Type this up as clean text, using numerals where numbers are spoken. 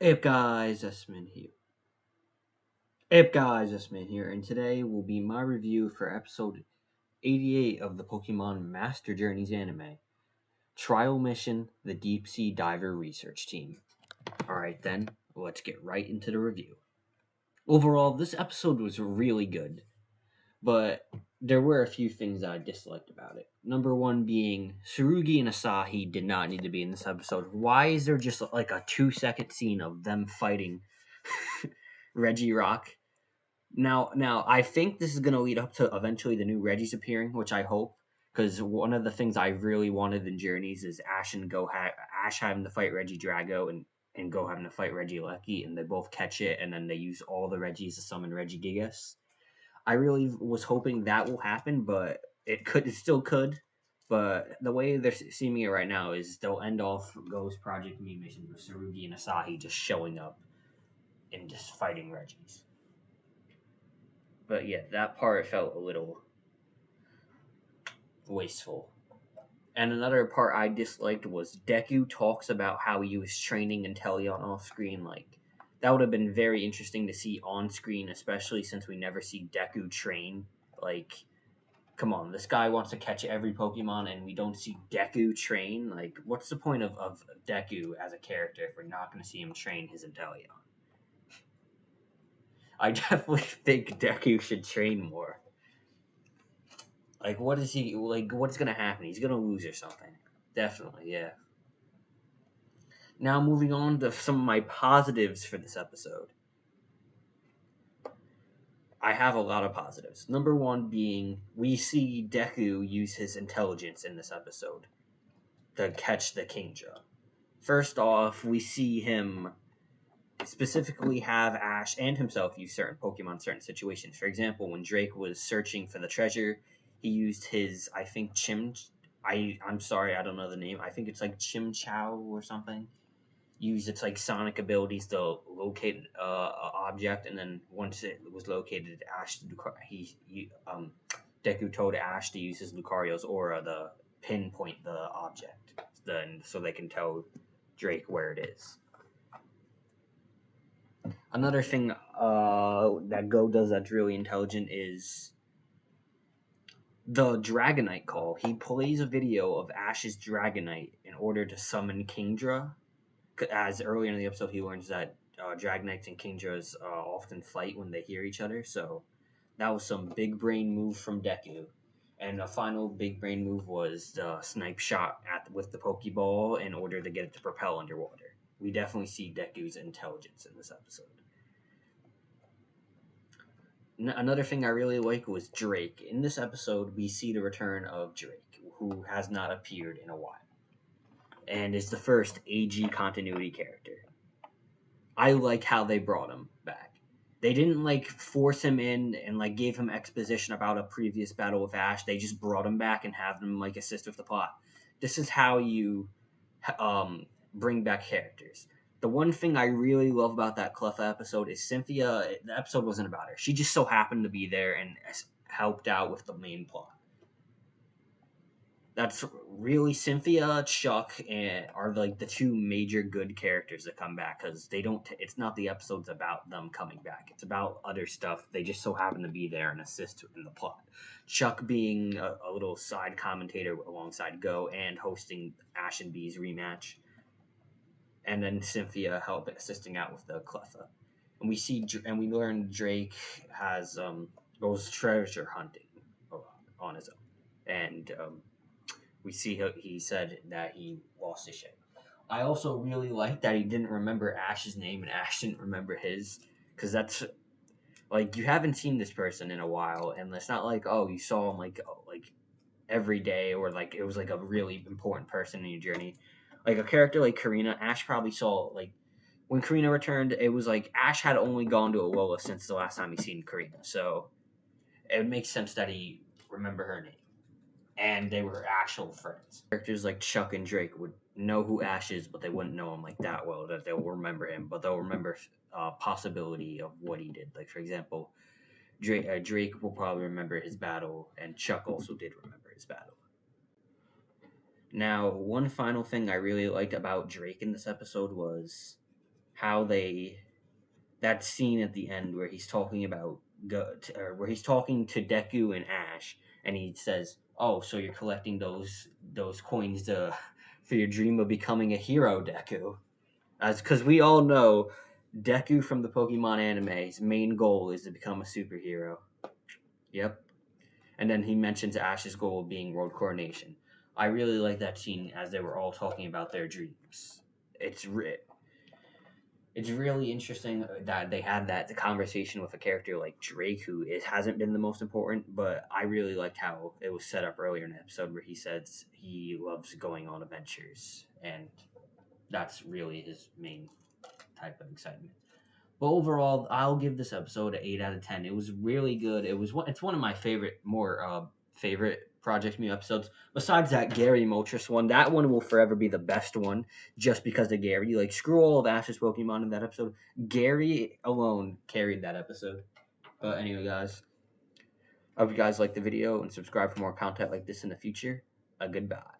Hey up guys, Esmin here. Hey up guys, Esmin here, and today will be my review for episode 88 of the Pokemon Master Journeys anime. Trial Mission, the Deep Sea Diver Research Team. Alright then, let's get right into the review. Overall, this episode was really good, but there were a few things that I disliked about it. Number one being, Surugi and Asahi did not need to be in this episode. Why is there just like a 2-second scene of them fighting Reggie Rock? Now, I think this is going to lead up to eventually the new Reggies appearing, which I hope, because one of the things I really wanted in Journeys is Ash having to fight Reggie Drago and Go having to fight Reggie Lucky, and they both catch it, and then they use all the Reggies to summon Reggie Gigas. I really was hoping that will happen, but it still could. But the way they're seeing it right now is they'll end off Go's Project Me mission with Sarugi and Asahi just showing up and just fighting Reggies. But yeah, that part felt a little wasteful. And another part I disliked was Deku talks about how he was training Inteleon off screen. Like, that would have been very interesting to see on screen, especially since we never see Deku train. Like, come on, this guy wants to catch every Pokemon and we don't see Deku train. Like, what's the point of Deku as a character if we're not going to see him train his Inteleon? I definitely think Deku should train more. Like, what is he like? What's gonna happen? He's gonna lose or something. Definitely, yeah. Now, moving on to some of my positives for this episode. I have a lot of positives. Number one being we see Deku use his intelligence in this episode to catch the Kingdra. First off, we see him specifically have Ash and himself use certain Pokemon in certain situations. For example, when Drake was searching for the treasure, he used his, I think, I'm sorry, I don't know the name. I think it's like Chim Chow or something. Used its like sonic abilities to locate a object, and then once it was located, Deku told Ash to use his Lucario's aura to pinpoint the object, then so they can tell Drake where it is. Another thing that Go does that's really intelligent is the Dragonite call. He plays a video of Ash's Dragonite in order to summon Kingdra. As earlier in the episode, he learns that Dragonites and Kingdras often fight when they hear each other. So that was some big brain move from Deku. And a final big brain move was the snipe shot with the Pokeball in order to get it to propel underwater. We definitely see Deku's intelligence in this episode. Another thing I really like was Drake. In this episode, we see the return of Drake, who has not appeared in a while, and is the first AG continuity character. I like how they brought him back. They didn't like force him in and like gave him exposition about a previous battle with Ash. They just brought him back and have him like assist with the plot. This is how you bring back characters. The one thing I really love about that Cleffa episode is Cynthia. The episode wasn't about her. She just so happened to be there and helped out with the main plot. That's really Cynthia, Chuck, and are like the two major good characters that come back because they don't. It's not the episodes about them coming back. It's about other stuff. They just so happen to be there and assist in the plot. Chuck being a little side commentator alongside Go and hosting Ash and B's rematch, and then Cynthia assisting out with the Cleffa. And we learn Drake goes treasure hunting on his own, and we see he said that he lost his ship. I also really like that he didn't remember Ash's name and Ash didn't remember his, because that's like you haven't seen this person in a while, and it's not like you saw him like every day or like it was like a really important person in your journey. Like a character like Korrina, Ash probably saw like when Korrina returned, it was like Ash had only gone to Alola since the last time he seen Korrina, so it makes sense that he remember her name and they were actual friends. Characters like Chuck and Drake would know who Ash is, but they wouldn't know him like that well that they'll remember him, but they'll remember possibility of what he did. Like for example, Drake will probably remember his battle, and Chuck also did remember his battle. Now, one final thing I really liked about Drake in this episode was how that scene at the end where he's talking about where he's talking to Deku and Ash, and he says, "Oh, so you're collecting those coins to for your dream of becoming a hero, Deku?" As because we all know, Deku from the Pokemon anime's main goal is to become a superhero. Yep. And then he mentions Ash's goal of being world coronation. I really like that scene as they were all talking about their dreams. It's really interesting that they had that conversation with a character like Drake, who it hasn't been the most important, but I really liked how it was set up earlier in the episode where he says he loves going on adventures, and that's really his main type of excitement. But overall, I'll give this episode an 8 out of 10. It was really good. It's one of my favorite Project Mu episodes. Besides that Gary Moltres one, that one will forever be the best one, just because of Gary. Like screw all of Ash's Pokemon in that episode. Gary alone carried that episode. But anyway, guys, I hope you guys like the video and subscribe for more content like this in the future. Goodbye.